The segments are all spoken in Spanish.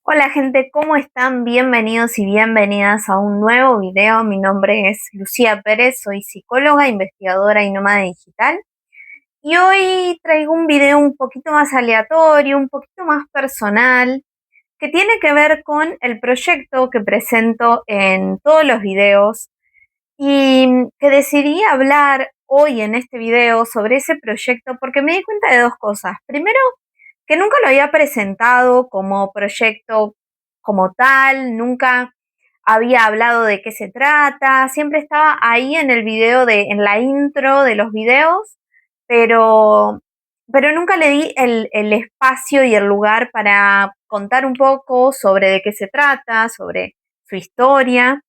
Hola gente, ¿cómo están? Bienvenidos y bienvenidas a un nuevo video. Mi nombre es Lucía Pérez, soy psicóloga, investigadora y nómada digital. Y hoy traigo un video un poquito más aleatorio, un poquito más personal, que tiene que ver con el proyecto que presento en todos los videos y que decidí hablar hoy en este video sobre ese proyecto porque me di cuenta de dos cosas. Primero, que nunca lo había presentado como proyecto como tal, nunca había hablado de qué se trata, siempre estaba ahí en el video en la intro de los videos, pero, pero nunca le di el espacio y el lugar para contar un poco sobre de qué se trata, sobre su historia.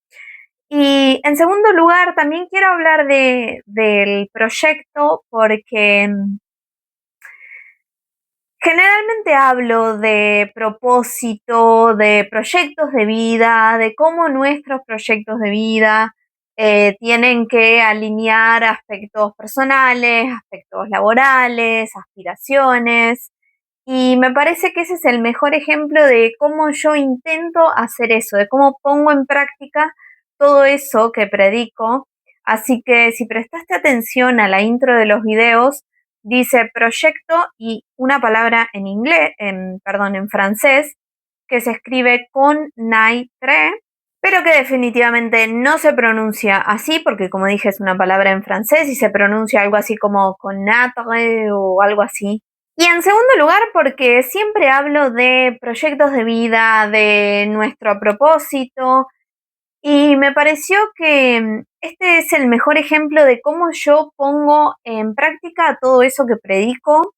Y en segundo lugar, también quiero hablar del proyecto porque generalmente hablo de propósito, de proyectos de vida, de cómo nuestros proyectos de vida tienen que alinear aspectos personales, aspectos laborales, aspiraciones. Y me parece que ese es el mejor ejemplo de cómo yo intento hacer eso, de cómo pongo en práctica todo eso que predico. Así que si prestaste atención a la intro de los videos, dice proyecto y una palabra en inglés, en francés, que se escribe con naitre, pero que definitivamente no se pronuncia así, porque como dije es una palabra en francés y se pronuncia algo así como con natre o algo así. Y en segundo lugar, porque siempre hablo de proyectos de vida, de nuestro propósito, y me pareció que este es el mejor ejemplo de cómo yo pongo en práctica todo eso que predico,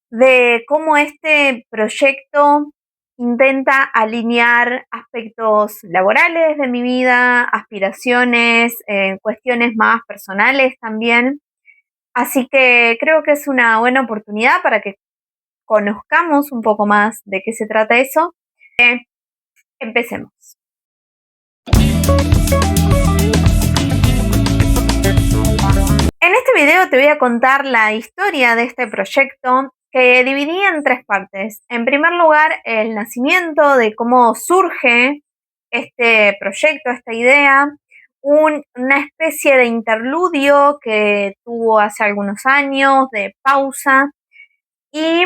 de cómo este proyecto intenta alinear aspectos laborales de mi vida, aspiraciones, cuestiones más personales también. Así que creo que es una buena oportunidad para que conozcamos un poco más de qué se trata eso. Empecemos. En este video te voy a contar la historia de este proyecto que dividí en tres partes. En primer lugar, el nacimiento de cómo surge este proyecto, esta idea, una especie de interludio que tuvo hace algunos años, de pausa, y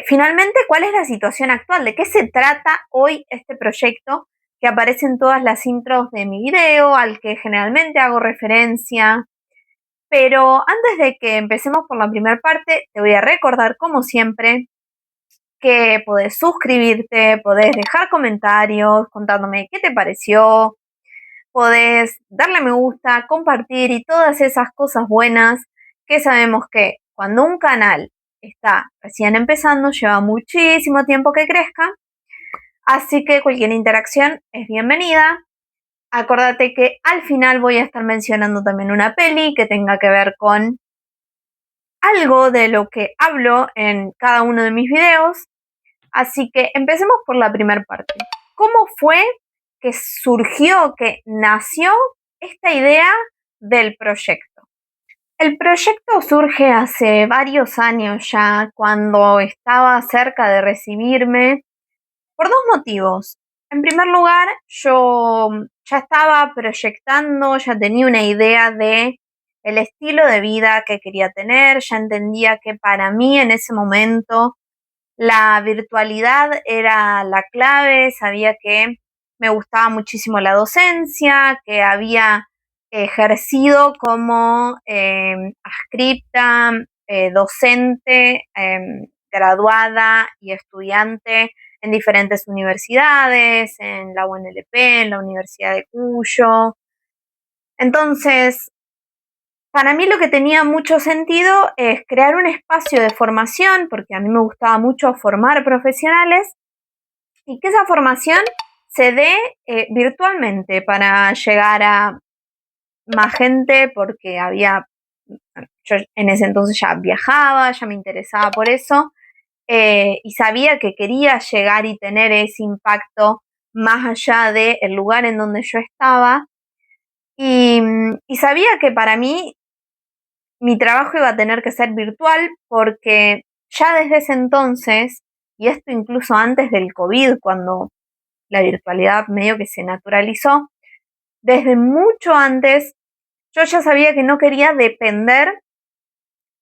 finalmente, ¿cuál es la situación actual? ¿De qué se trata hoy este proyecto que aparece en todas las intros de mi video, al que generalmente hago referencia? Pero antes de que empecemos por la primera parte, te voy a recordar, como siempre, que podés suscribirte, podés dejar comentarios contándome qué te pareció, podés darle me gusta, compartir y todas esas cosas buenas que sabemos que cuando un canal está recién empezando, lleva muchísimo tiempo que crezca, así que cualquier interacción es bienvenida. Acordate que al final voy a estar mencionando también una peli que tenga que ver con algo de lo que hablo en cada uno de mis videos, así que empecemos por la primera parte. ¿Cómo fue que surgió, que nació esta idea del proyecto? El proyecto surge hace varios años ya, cuando estaba cerca de recibirme, por dos motivos. En primer lugar, yo ya estaba proyectando, ya tenía una idea de el estilo de vida que quería tener, ya entendía que para mí en ese momento la virtualidad era la clave, sabía que me gustaba muchísimo la docencia, que había ejercido como adscripta, docente, graduada y estudiante en diferentes universidades, en la UNLP, en la Universidad de Cuyo. Entonces, para mí lo que tenía mucho sentido es crear un espacio de formación, porque a mí me gustaba mucho formar profesionales, y que esa formación se dé virtualmente para llegar a más gente, porque yo en ese entonces ya viajaba, ya me interesaba por eso, y sabía que quería llegar y tener ese impacto más allá del lugar en donde yo estaba, y sabía que para mí mi trabajo iba a tener que ser virtual porque ya desde ese entonces y esto incluso antes del COVID, cuando la virtualidad medio que se naturalizó, desde mucho antes yo ya sabía que no quería depender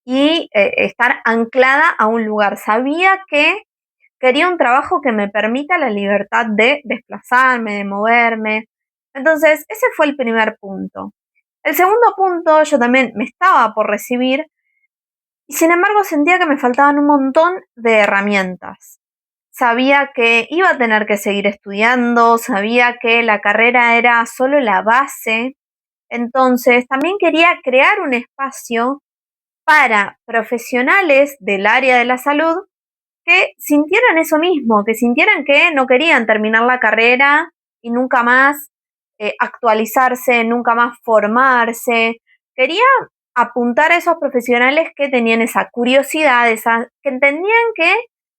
y estar anclada a un lugar. Sabía que quería un trabajo que me permita la libertad de desplazarme, de moverme. Entonces, ese fue el primer punto. El segundo punto, yo también me estaba por recibir y sin embargo sentía que me faltaban un montón de herramientas. Sabía que iba a tener que seguir estudiando, sabía que la carrera era solo la base. Entonces, también quería crear un espacio para profesionales del área de la salud que sintieran eso mismo, que sintieran que no querían terminar la carrera y nunca más actualizarse, nunca más formarse. Quería apuntar a esos profesionales que tenían esa curiosidad, que entendían que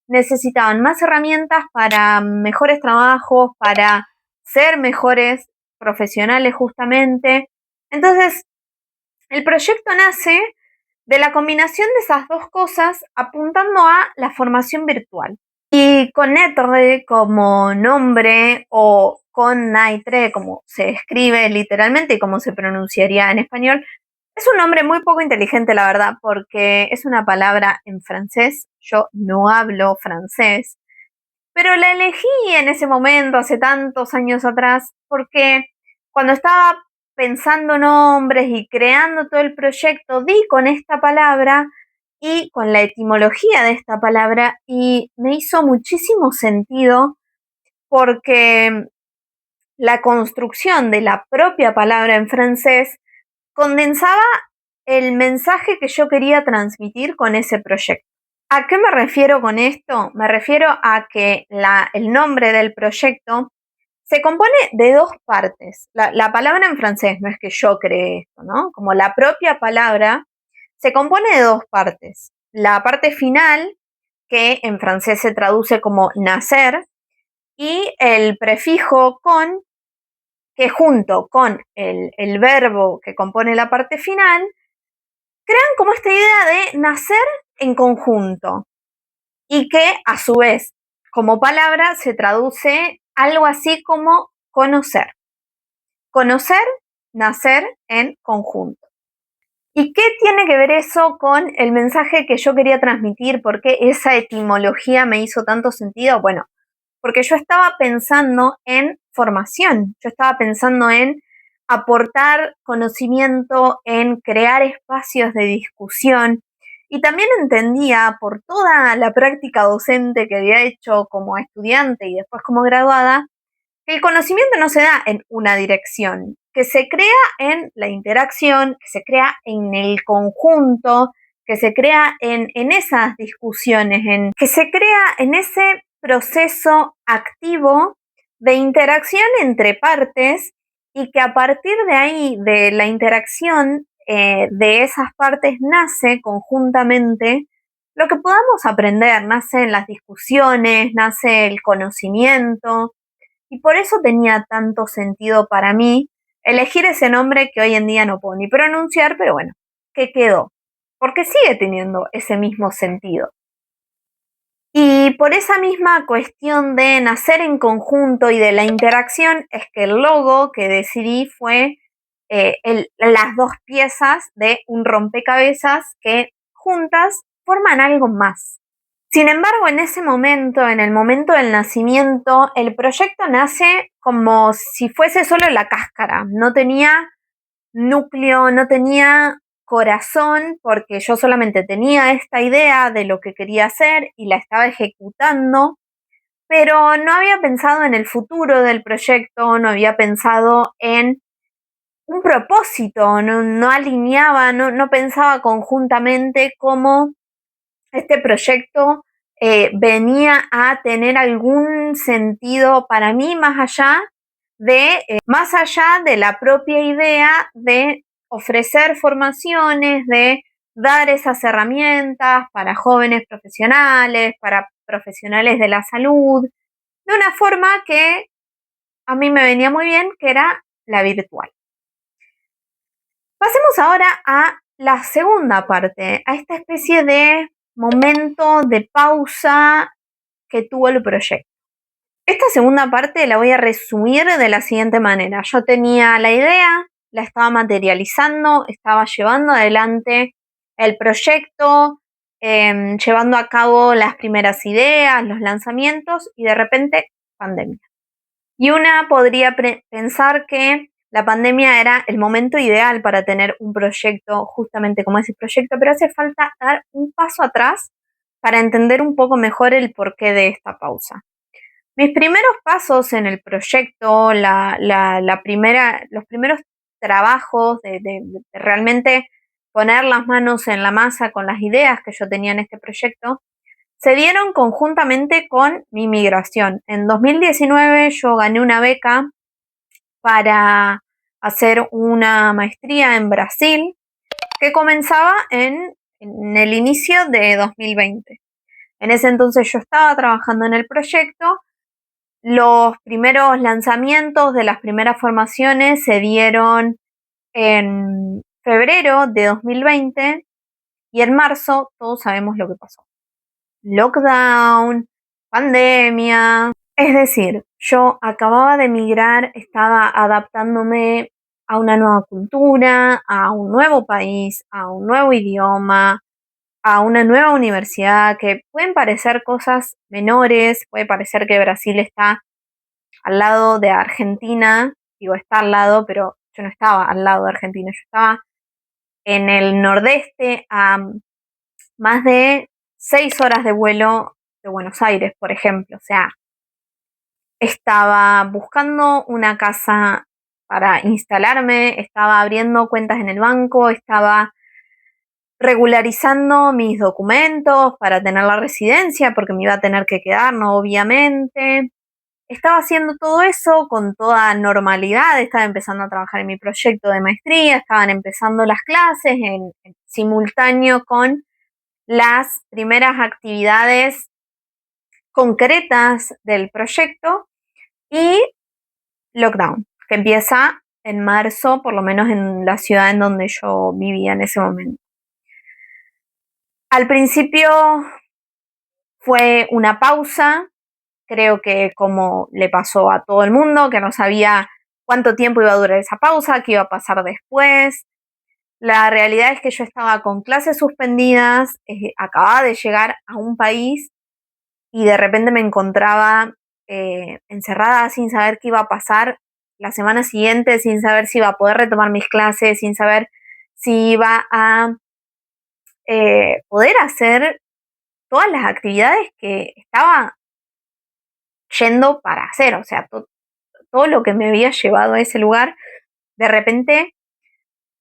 necesitaban más herramientas para mejores trabajos, para ser mejores profesionales justamente. Entonces, el proyecto nace de la combinación de esas dos cosas apuntando a la formación virtual. Y con Netre como nombre o con Naitre como se escribe literalmente y como se pronunciaría en español, es un nombre muy poco inteligente, la verdad, porque es una palabra en francés. Yo no hablo francés, pero la elegí en ese momento, hace tantos años atrás, porque cuando estaba pensando nombres y creando todo el proyecto, di con esta palabra y con la etimología de esta palabra y me hizo muchísimo sentido porque la construcción de la propia palabra en francés condensaba el mensaje que yo quería transmitir con ese proyecto. ¿A qué me refiero con esto? Me refiero a que el nombre del proyecto se compone de dos partes. La palabra en francés, no es que yo creé esto, ¿no? Como la propia palabra se compone de dos partes. La parte final, que en francés se traduce como nacer, y el prefijo con, que junto con el verbo que compone la parte final, crean como esta idea de nacer en conjunto y que a su vez como palabra se traduce algo así como conocer. Conocer, nacer en conjunto. ¿Y qué tiene que ver eso con el mensaje que yo quería transmitir? ¿Por qué esa etimología me hizo tanto sentido? Bueno, porque yo estaba pensando en formación, yo estaba pensando en aportar conocimiento, en crear espacios de discusión y también entendía por toda la práctica docente que había hecho como estudiante y después como graduada, que el conocimiento no se da en una dirección, que se crea en la interacción, que se crea en el conjunto, que se crea en esas discusiones, que se crea en ese proceso activo de interacción entre partes y que a partir de ahí, de la interacción de esas partes, nace conjuntamente lo que podamos aprender, nace en las discusiones, nace el conocimiento, y por eso tenía tanto sentido para mí elegir ese nombre que hoy en día no puedo ni pronunciar, pero bueno, que quedó, porque sigue teniendo ese mismo sentido. Y por esa misma cuestión de nacer en conjunto y de la interacción es que el logo que decidí fue las dos piezas de un rompecabezas que juntas forman algo más. Sin embargo, en ese momento, en el momento del nacimiento, el proyecto nace como si fuese solo la cáscara. No tenía núcleo, no tenía corazón, porque yo solamente tenía esta idea de lo que quería hacer y la estaba ejecutando, pero no había pensado en el futuro del proyecto, no había pensado en un propósito, no alineaba, no pensaba conjuntamente cómo este proyecto venía a tener algún sentido para mí más allá de la propia idea de ofrecer formaciones, de dar esas herramientas para jóvenes profesionales, para profesionales de la salud, de una forma que a mí me venía muy bien, que era la virtual. Pasemos ahora a la segunda parte, a esta especie de momento de pausa que tuvo el proyecto. Esta segunda parte la voy a resumir de la siguiente manera. Yo tenía la idea, la estaba materializando, estaba llevando adelante el proyecto, llevando a cabo las primeras ideas, los lanzamientos y de repente pandemia. Y una podría pensar que la pandemia era el momento ideal para tener un proyecto justamente como ese proyecto, pero hace falta dar un paso atrás para entender un poco mejor el porqué de esta pausa. Mis primeros pasos en el proyecto, los primeros trabajos de realmente poner las manos en la masa con las ideas que yo tenía en este proyecto, se dieron conjuntamente con mi migración. En 2019 yo gané una beca para hacer una maestría en Brasil que comenzaba en el inicio de 2020. En ese entonces yo estaba trabajando en el proyecto. Los primeros lanzamientos de las primeras formaciones se dieron en febrero de 2020 y en marzo todos sabemos lo que pasó. Lockdown, pandemia. Es decir, yo acababa de emigrar, estaba adaptándome a una nueva cultura, a un nuevo país, a un nuevo idioma, a una nueva universidad, que pueden parecer cosas menores, puede parecer que Brasil está al lado de Argentina, digo está al lado, pero yo no estaba al lado de Argentina, yo estaba en el nordeste a más de 6 horas de vuelo de Buenos Aires, por ejemplo. O sea, estaba buscando una casa para instalarme, estaba abriendo cuentas en el banco, estaba regularizando mis documentos para tener la residencia, porque me iba a tener que quedar, no obviamente. Estaba haciendo todo eso con toda normalidad, estaba empezando a trabajar en mi proyecto de maestría, estaban empezando las clases en simultáneo con las primeras actividades concretas del proyecto y lockdown, que empieza en marzo, por lo menos en la ciudad en donde yo vivía en ese momento. Al principio fue una pausa, creo que como le pasó a todo el mundo, que no sabía cuánto tiempo iba a durar esa pausa, qué iba a pasar después. La realidad es que yo estaba con clases suspendidas, acababa de llegar a un país y de repente me encontraba encerrada sin saber qué iba a pasar la semana siguiente, sin saber si iba a poder retomar mis clases, sin saber si iba a poder hacer todas las actividades que estaba yendo para hacer. O sea, todo lo que me había llevado a ese lugar, de repente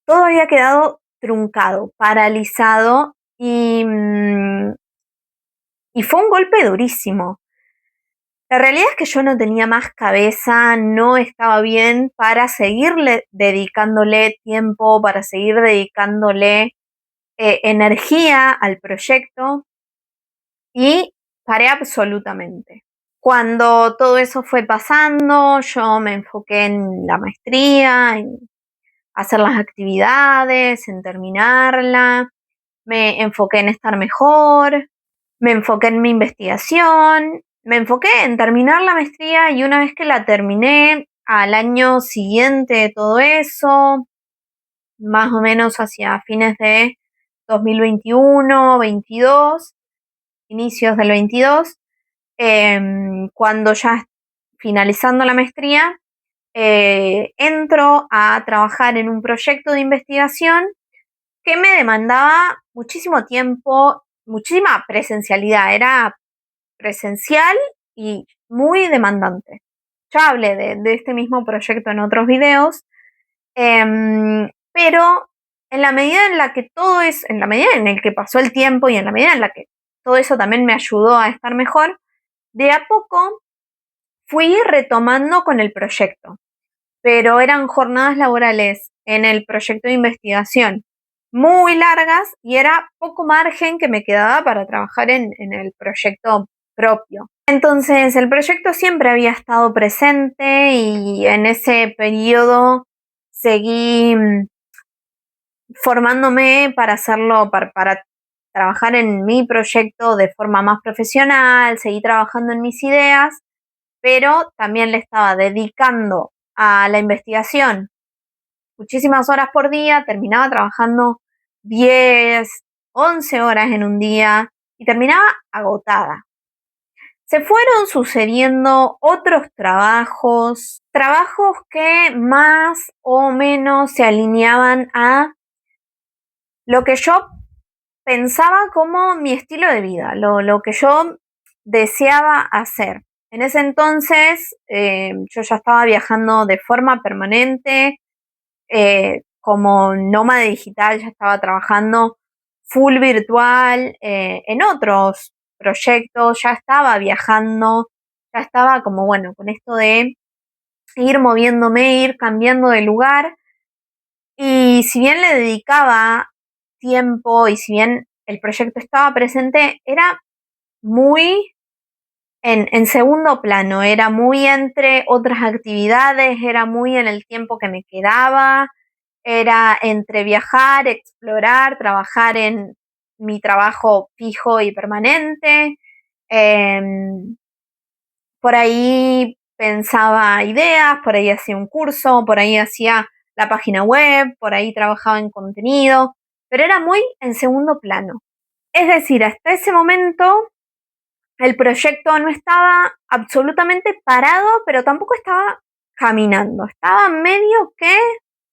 todo había quedado truncado, paralizado y fue un golpe durísimo. La realidad es que yo no tenía más cabeza, no estaba bien para seguirle dedicándole tiempo, para seguir dedicándole energía al proyecto y paré absolutamente. Cuando todo eso fue pasando, yo me enfoqué en la maestría, en hacer las actividades, en terminarla, me enfoqué en estar mejor, me enfoqué en mi investigación, me enfoqué en terminar la maestría y una vez que la terminé, al año siguiente de todo eso, más o menos hacia fines de 2021, 22, inicios del 22, cuando ya finalizando la maestría, entro a trabajar en un proyecto de investigación que me demandaba muchísimo tiempo, muchísima presencialidad, era presencial y muy demandante. Ya hablé de este mismo proyecto en otros videos, pero en la medida en la que todo es, en la medida en el que pasó el tiempo y en la medida en la que todo eso también me ayudó a estar mejor, de a poco fui retomando con el proyecto, pero eran jornadas laborales en el proyecto de investigación muy largas y era poco margen que me quedaba para trabajar en el proyecto propio. Entonces el proyecto siempre había estado presente y en ese periodo seguí formándome para hacerlo, para trabajar en mi proyecto de forma más profesional, seguí trabajando en mis ideas, pero también le estaba dedicando a la investigación muchísimas horas por día, terminaba trabajando 10, 11 horas en un día y terminaba agotada. Se fueron sucediendo otros trabajos, trabajos que más o menos se alineaban a lo que yo pensaba como mi estilo de vida, lo que yo deseaba hacer. En ese entonces yo ya estaba viajando de forma permanente, como nómada digital, ya estaba trabajando full virtual en otros proyectos, ya estaba viajando, ya estaba como bueno, con esto de ir moviéndome, ir cambiando de lugar. Y si bien le dedicaba tiempo y si bien el proyecto estaba presente, era muy en segundo plano, era muy entre otras actividades, era muy en el tiempo que me quedaba, era entre viajar, explorar, trabajar en mi trabajo fijo y permanente. em, por ahí pensaba ideas, por ahí hacía un curso, por ahí hacía la página web, por ahí trabajaba en contenido, pero era muy en segundo plano. Es decir, hasta ese momento el proyecto no estaba absolutamente parado, pero tampoco estaba caminando. Estaba medio que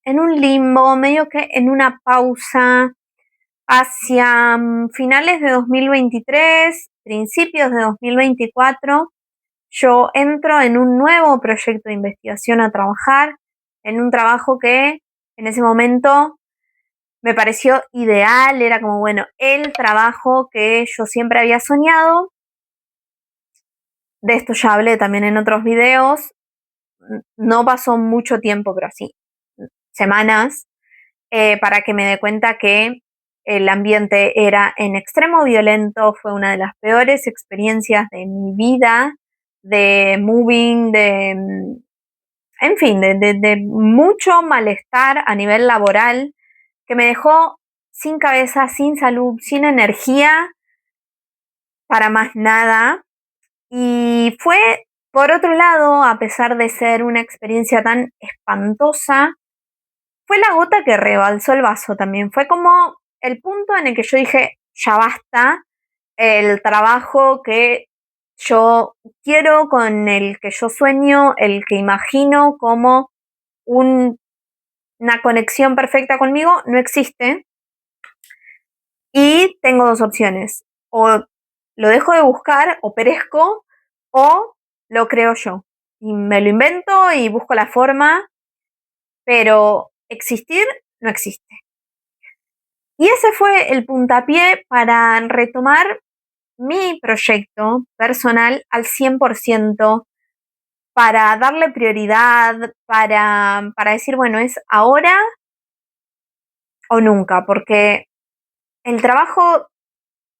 en un limbo, medio que en una pausa. Hacia finales de 2023, principios de 2024, yo entro en un nuevo proyecto de investigación a trabajar, en un trabajo que en ese momento me pareció ideal, era como, bueno, el trabajo que yo siempre había soñado. De esto ya hablé también en otros videos. No pasó mucho tiempo, pero sí, semanas, para que me dé cuenta que el ambiente era en extremo violento, fue una de las peores experiencias de mi vida, de moving, en fin, de mucho malestar a nivel laboral, que me dejó sin cabeza, sin salud, sin energía para más nada. Y fue, por otro lado, a pesar de ser una experiencia tan espantosa, fue la gota que rebalsó el vaso también. Fue como el punto en el que yo dije, ya basta, el trabajo que yo quiero, con el que yo sueño, el que imagino como una conexión perfecta conmigo, no existe. Y tengo dos opciones. O lo dejo de buscar o perezco, o lo creo yo. Y me lo invento y busco la forma, pero existir no existe. Y ese fue el puntapié para retomar mi proyecto personal al 100%, para darle prioridad, para decir, bueno, es ahora o nunca, porque el trabajo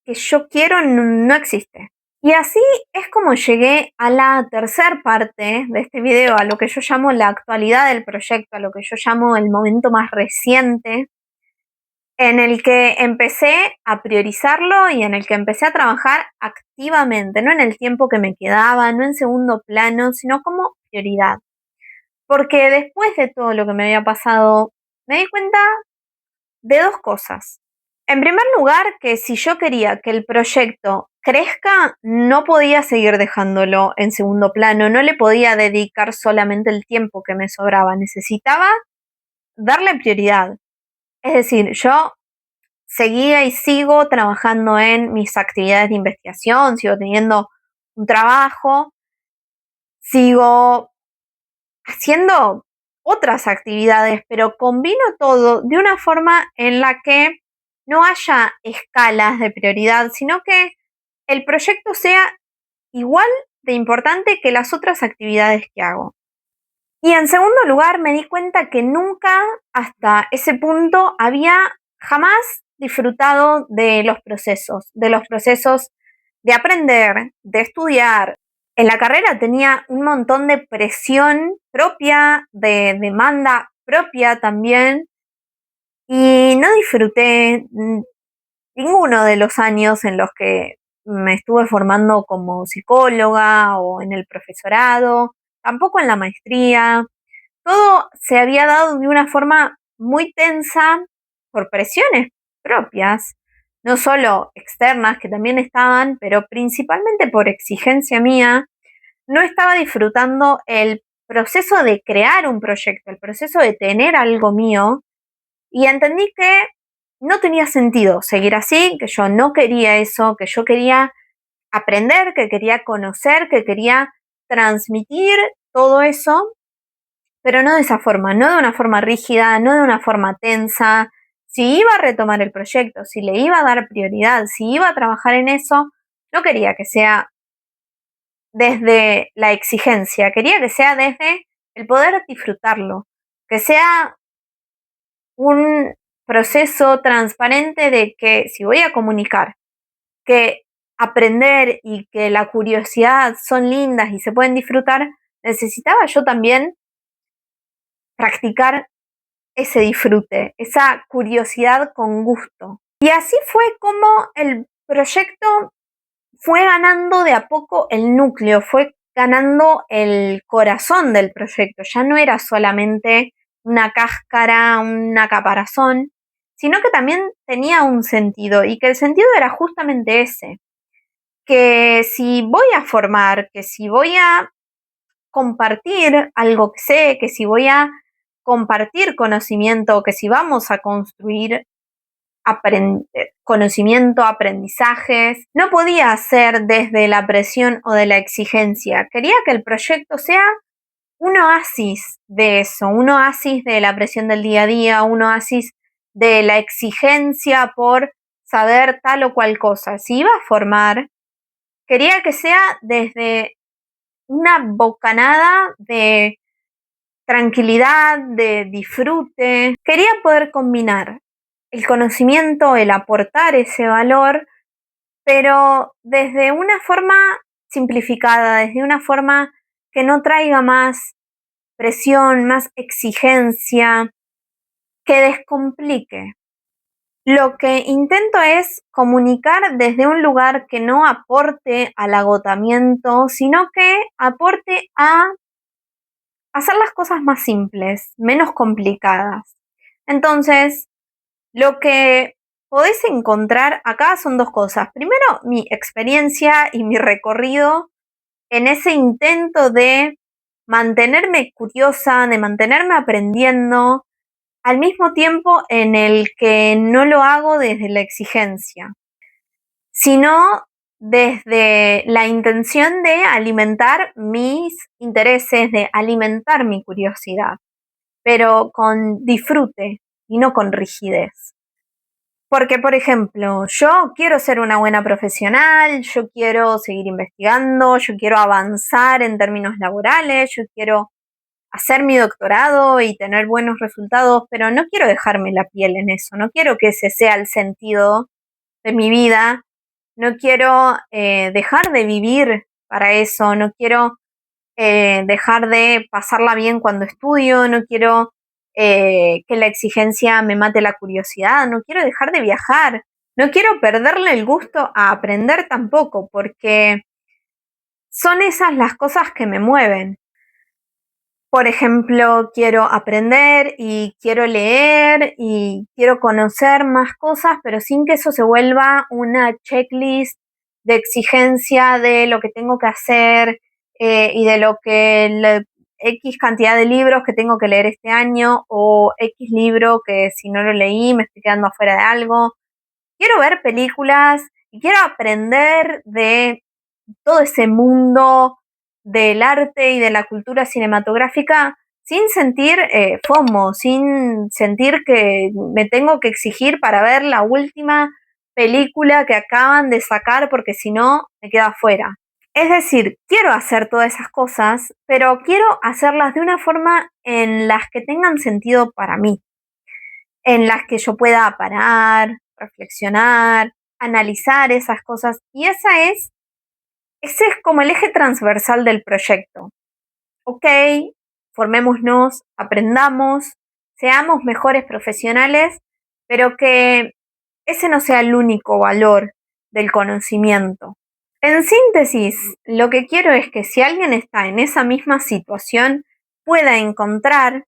que yo quiero no existe. Y así es como llegué a la tercer parte de este video, a lo que yo llamo la actualidad del proyecto, a lo que yo llamo el momento más reciente, en el que empecé a priorizarlo y en el que empecé a trabajar activamente, no en el tiempo que me quedaba, no en segundo plano, sino como prioridad. Porque después de todo lo que me había pasado, me di cuenta de dos cosas. En primer lugar, que si yo quería que el proyecto crezca, no podía seguir dejándolo en segundo plano, no le podía dedicar solamente el tiempo que me sobraba, necesitaba darle prioridad. Es decir, yo seguía y sigo trabajando en mis actividades de investigación, sigo teniendo un trabajo, sigo haciendo otras actividades, pero combino todo de una forma en la que no haya escalas de prioridad, sino que el proyecto sea igual de importante que las otras actividades que hago. Y en segundo lugar, me di cuenta que nunca hasta ese punto había jamás disfrutado de los procesos de aprender, de estudiar. En la carrera tenía un montón de presión propia, de demanda propia también, y no disfruté, ninguno de los años en los que me estuve formando como psicóloga o en el profesorado, tampoco en la maestría. Todo se había dado de una forma muy tensa por presiones propias, no solo externas, que también estaban, pero principalmente por exigencia mía. No estaba disfrutando el proceso de crear un proyecto, el proceso de tener algo mío, y entendí que no tenía sentido seguir así, que yo no quería eso, que yo quería aprender, que quería conocer, que quería transmitir todo eso, pero no de esa forma, no de una forma rígida, no de una forma tensa. Si iba a retomar el proyecto, si le iba a dar prioridad, si iba a trabajar en eso, no quería que sea desde la exigencia, quería que sea desde el poder disfrutarlo, que sea un proceso transparente de que si voy a comunicar, que aprender y que la curiosidad son lindas y se pueden disfrutar, necesitaba yo también practicar ese disfrute, esa curiosidad con gusto. Y así fue como el proyecto fue ganando de a poco el núcleo, fue ganando el corazón del proyecto. Ya no era solamente una cáscara, una caparazón, sino que también tenía un sentido y que el sentido era justamente ese, que si voy a formar, que si voy a compartir algo que sé, que si voy a compartir conocimiento, que si vamos a construir conocimiento, aprendizajes. No podía ser desde la presión o de la exigencia. Quería que el proyecto sea un oasis de eso, un oasis de la presión del día a día, un oasis de la exigencia por saber tal o cual cosa. Si iba a formar, quería que sea desde una bocanada de tranquilidad, de disfrute. Quería poder combinar el conocimiento, el aportar ese valor, pero desde una forma simplificada, desde una forma que no traiga más presión, más exigencia, que descomplique. Lo que intento es comunicar desde un lugar que no aporte al agotamiento, sino que aporte a hacer las cosas más simples, menos complicadas. Entonces, lo que podés encontrar acá son dos cosas. Primero, mi experiencia y mi recorrido en ese intento de mantenerme curiosa, de mantenerme aprendiendo, al mismo tiempo en el que no lo hago desde la exigencia, sino desde la intención de alimentar mis intereses, de alimentar mi curiosidad, pero con disfrute y no con rigidez. Porque, por ejemplo, yo quiero ser una buena profesional, yo quiero seguir investigando, yo quiero avanzar en términos laborales, yo quiero hacer mi doctorado y tener buenos resultados, pero no quiero dejarme la piel en eso, no quiero que ese sea el sentido de mi vida, no quiero dejar de vivir para eso, no quiero dejar de pasarla bien cuando estudio, no quiero que la exigencia me mate la curiosidad, no quiero dejar de viajar, no quiero perderle el gusto a aprender tampoco, porque son esas las cosas que me mueven. Por ejemplo, quiero aprender y quiero leer y quiero conocer más cosas, pero sin que eso se vuelva una checklist de exigencia de lo que tengo que hacer y de lo que X cantidad de libros que tengo que leer este año o X libro que si no lo leí me estoy quedando afuera de algo. Quiero ver películas y quiero aprender de todo ese mundo del arte y de la cultura cinematográfica sin sentir FOMO, sin sentir que me tengo que exigir para ver la última película que acaban de sacar porque si no me quedo afuera. Es decir, quiero hacer todas esas cosas, pero quiero hacerlas de una forma en las que tengan sentido para mí, en las que yo pueda parar, reflexionar, analizar esas cosas. Y ese es como el eje transversal del proyecto. Ok, formémonos, aprendamos, seamos mejores profesionales, pero que ese no sea el único valor del conocimiento. En síntesis, lo que quiero es que si alguien está en esa misma situación, pueda encontrar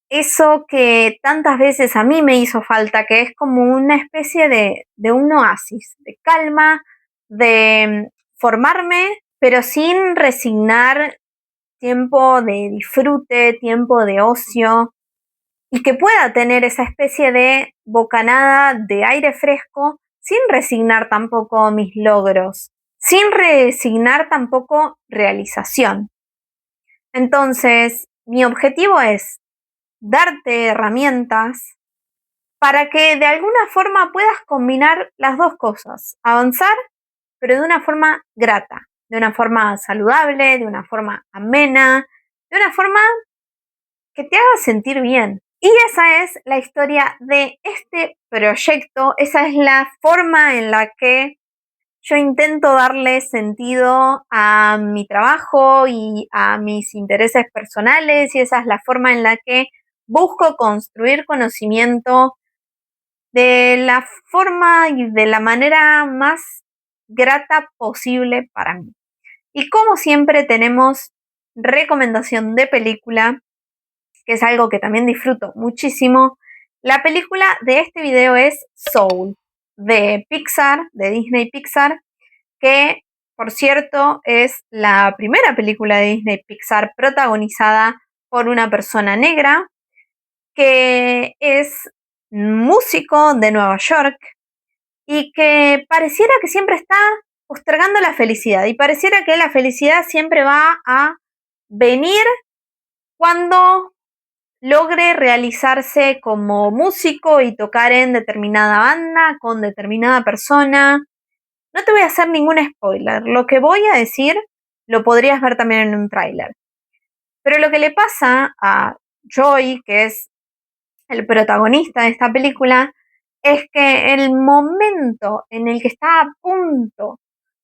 eso que tantas veces a mí me hizo falta, que es como una especie de un oasis, de calma, de formarme, pero sin resignar tiempo de disfrute, tiempo de ocio, y que pueda tener esa especie de bocanada de aire fresco sin resignar tampoco mis logros, sin resignar tampoco realización. Entonces, mi objetivo es darte herramientas para que de alguna forma puedas combinar las dos cosas, avanzar, pero de una forma grata, de una forma saludable, de una forma amena, de una forma que te haga sentir bien. Y esa es la historia de este proyecto, esa es la forma en la que yo intento darle sentido a mi trabajo y a mis intereses personales, y esa es la forma en la que busco construir conocimiento de la forma y de la manera más grata posible para mí. Y como siempre tenemos recomendación de película, que es algo que también disfruto muchísimo. La película de este video es Soul, de Pixar, de Disney Pixar, que por cierto es la primera película de Disney Pixar protagonizada por una persona negra, que es músico de Nueva York y que pareciera que siempre está postergando la felicidad, y pareciera que la felicidad siempre va a venir cuando logre realizarse como músico y tocar en determinada banda, con determinada persona. No te voy a hacer ningún spoiler. Lo que voy a decir lo podrías ver también en un tráiler. Pero lo que le pasa a Joy, que es el protagonista de esta película, es que el momento en el que está a punto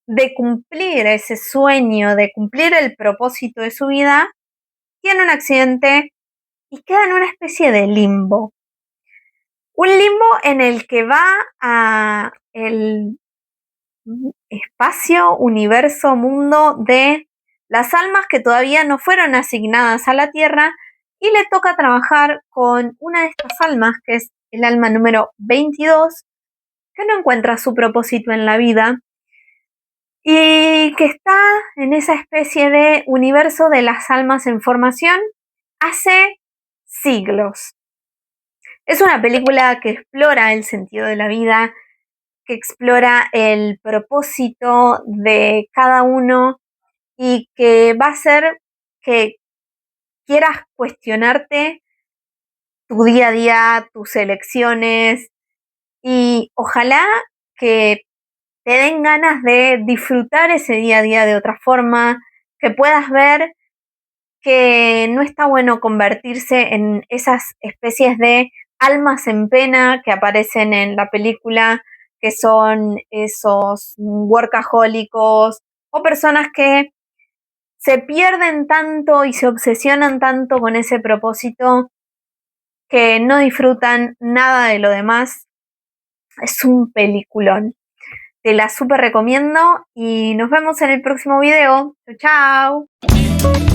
de cumplir ese sueño, de cumplir el propósito de su vida, tiene un accidente y queda en una especie de limbo. Un limbo en el que va a el espacio, universo, mundo de las almas que todavía no fueron asignadas a la Tierra, y le toca trabajar con una de estas almas, que es el alma número 22, que no encuentra su propósito en la vida y que está en esa especie de universo de las almas en formación hace siglos. Es una película que explora el sentido de la vida, que explora el propósito de cada uno y que va a hacer que quieras cuestionarte tu día a día, tus elecciones, y ojalá que te den ganas de disfrutar ese día a día de otra forma, que puedas ver que no está bueno convertirse en esas especies de almas en pena que aparecen en la película, que son esos workahólicos o personas que se pierden tanto y se obsesionan tanto con ese propósito que no disfrutan nada de lo demás. Es un peliculón. Te la súper recomiendo y nos vemos en el próximo video. Chao, chao.